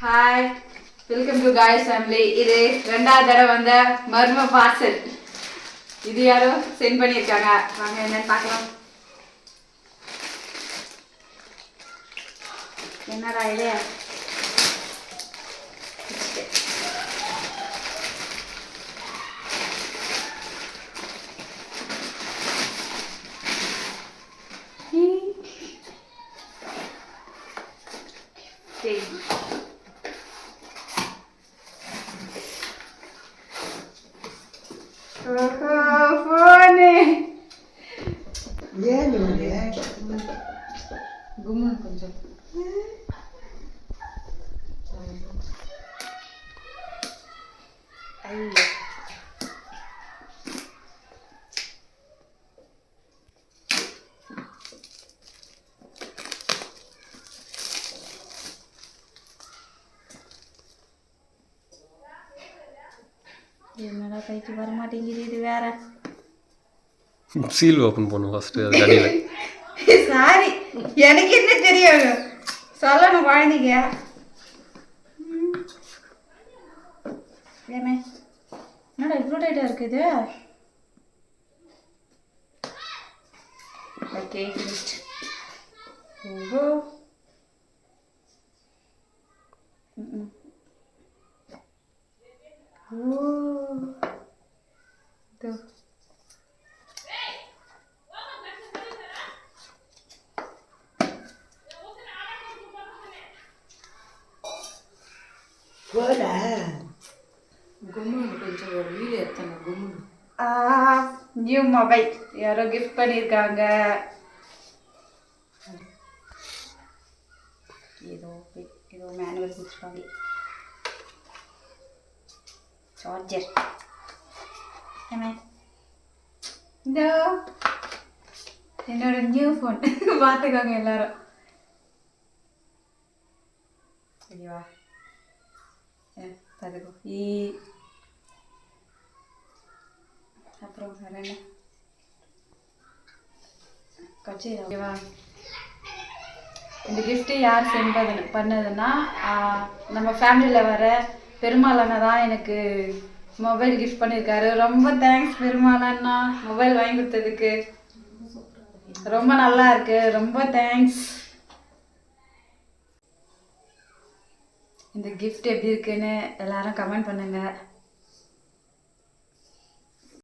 Hi, welcome to guys family. இது ரெண்டாவது தடவை வந்த மர்ம பார்சல். இது யாரோ சென்ட் பண்ணியிருக்காங்க. வாங்க என்னன்னு பார்க்கலாம். என்னடா இது? கொஞ்சம் என்னடா கைக்கு வர மாட்டேங்குது. இது வேற சீல் ஓபன் பண்ணும் ஃபர்ஸ்ட். அது அடியில சாரி, எனக்கு என்ன தெரியும் சொல்லணும் குழந்தைங்க. ஏமே என்னடா இவ்வளோ டைட்டா இருக்குது? ஓகே ஓஹோ கொஞ்சம் ஒரு வீடியோ எடுத்தாங்க. நியூ மொபைல் யாரோ கிஃப்ட் பண்ணியிருக்காங்க. ஏதோ மேனுவல் கொடுத்துருக்காங்க. சார்ஜர் என்ன இந்த என்னோட நியூ ஃபோன் பார்த்துக்கோங்க எல்லாரும். சரிவா பார்த்துக்கோ. அப்புறம் வேற என்ன கட்சி ஓகேவா? இந்த கிஃப்ட்டு யார் சென்ட் பண்ணதுன்னா நம்ம ஃபேமிலியில் வர பெருமாள் தான் எனக்கு மொபைல் கிஃப்ட் பண்ணியிருக்காரு. ரொம்ப தேங்க்ஸ் பெருமாள் அண்ணா, மொபைல் வாங்கி கொடுத்ததுக்கு. ரொம்ப நல்லா இருக்கு, ரொம்ப தேங்க்ஸ். இந்த கிஃப்ட் எப்படி இருக்குன்னு எல்லாரும் கமெண்ட் பண்ணுங்க.